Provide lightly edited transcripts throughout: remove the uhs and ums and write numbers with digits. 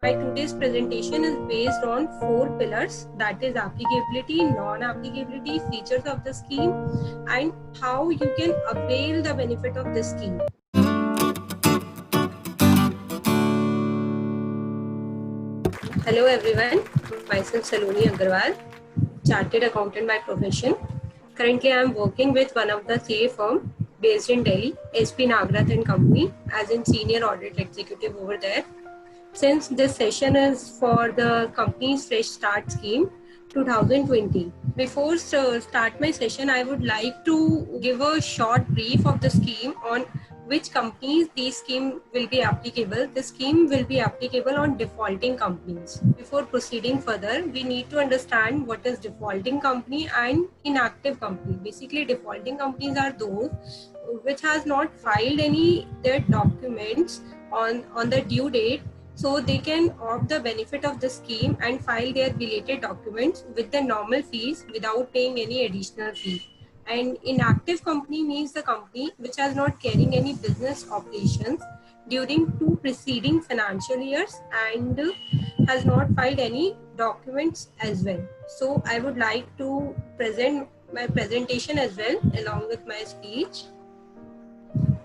My today's presentation is based on 4 pillars, that is applicability, non-applicability, features of the scheme, and how you can avail the benefit of this scheme. Hello everyone, myself Saloni Agarwal, Chartered Accountant by profession. Currently I am working with one of the CA firm based in Delhi, SP Nagarath and Company, as in Senior Audit Executive over there. Since this session is for the company's Fresh Start Scheme 2020. Before start my session, I would like to give a short brief of the scheme on which companies the scheme will be applicable. The scheme will be applicable on defaulting companies. Before proceeding further, we need to understand what is defaulting company and inactive company. Basically, defaulting companies are those which has not filed any their documents on the due date, so they can opt the benefit of the scheme and file their related documents with the normal fees without paying any additional fee. And inactive company means the company which has not carrying any business operations during 2 preceding financial years and has not filed any documents as well. So I would like to present my presentation as well along with my speech.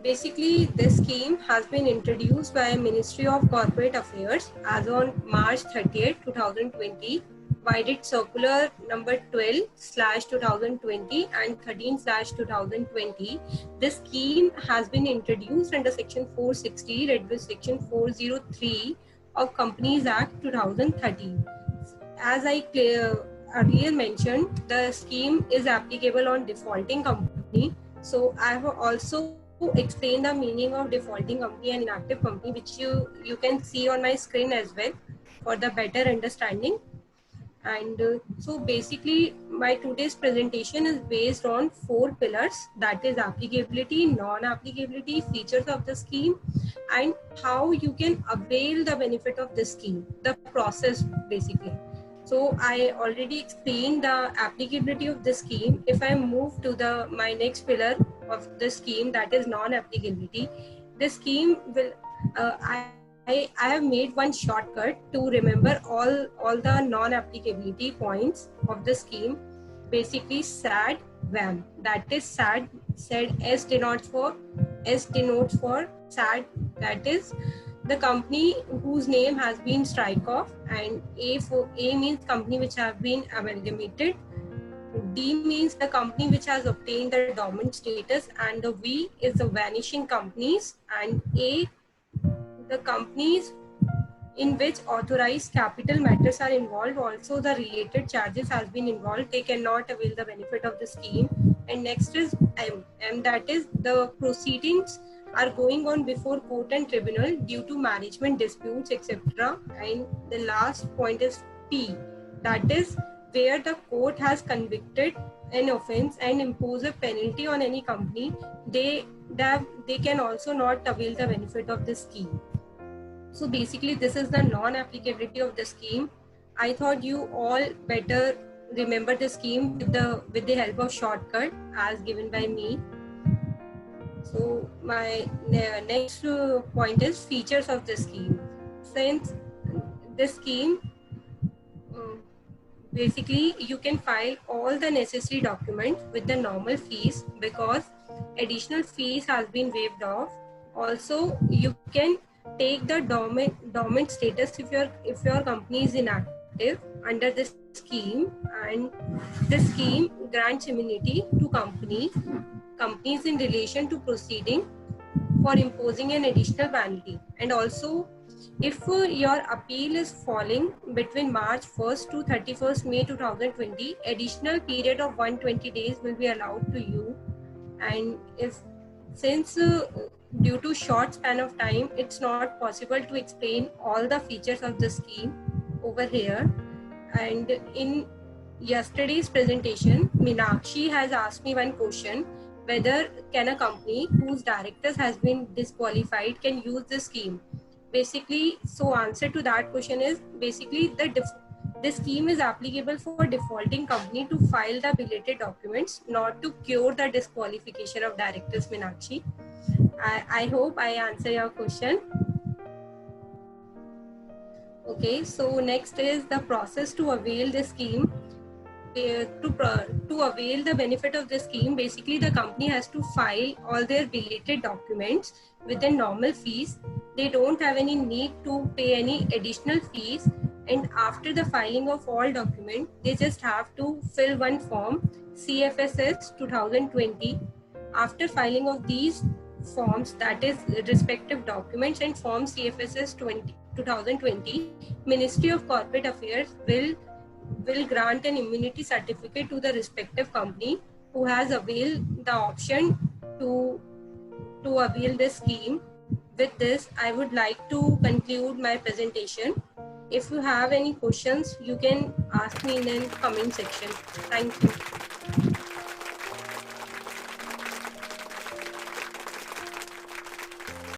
Basically, this scheme has been introduced by Ministry of Corporate Affairs as on March 30th, 2020, by its circular number 12/2020 and 13/2020. This scheme has been introduced under Section 460, read with Section 403 of Companies Act 2013. As I earlier mentioned, the scheme is applicable on defaulting company. So I have also explained the meaning of defaulting company and inactive company, which you can see on my screen as well for the better understanding. And so basically my today's presentation is based on 4 pillars, that is applicability, non-applicability, features of the scheme, and how you can avail the benefit of this scheme, the process basically. So I already explained the applicability of the scheme. If I move to my next pillar of the scheme, that is non-applicability, the scheme will I have made one shortcut to remember all the non-applicability points of the scheme. Basically, SAD WAM, that is SAD, said S denotes for SAD, that is the company whose name has been strike off, and A means company which have been amalgamated, D means the company which has obtained the dormant status, and the V is the vanishing companies, and A the companies in which authorized capital matters are involved, also the related charges has been involved, they cannot avail the benefit of the scheme. And next is M, that is the proceedings are going on before court and tribunal due to management disputes, etc. And the last point is P, that is where the court has convicted an offense and impose a penalty on any company, they can also not avail the benefit of the scheme. So basically, this is the non-applicability of the scheme. I thought you all better remember the scheme with the help of shortcut as given by me. So my next point is features of the scheme. Since this scheme, basically you can file all the necessary documents with the normal fees because additional fees has been waived off. Also, you can take the dormant status if your company is inactive under this scheme, and the scheme grants immunity to companies in relation to proceeding for imposing an additional penalty. And also, if your appeal is falling between March 1st to 31st May 2020, additional period of 120 days will be allowed to you. And since due to short span of time, it's not possible to explain all the features of the scheme over here. And in yesterday's presentation, Meenakshi has asked me one question, whether can a company whose directors has been disqualified can use the scheme. Basically, so answer to that question is basically the scheme is applicable for defaulting company to file the belated documents, not to cure the disqualification of directors, Meenakshi. I hope I answer your question. Okay, so next is the process to avail the scheme. To avail the benefit of the scheme, basically the company has to file all their related documents within normal fees. They don't have any need to pay any additional fees, and after the filing of all documents, they just have to fill one form, CFSS 2020. After filing of these forms, that is respective documents and form CFSS 2020, Ministry of Corporate Affairs will grant an immunity certificate to the respective company who has availed the option to avail this scheme. With this, I would like to conclude my presentation. If you have any questions, you can ask me in the comment section. Thank you.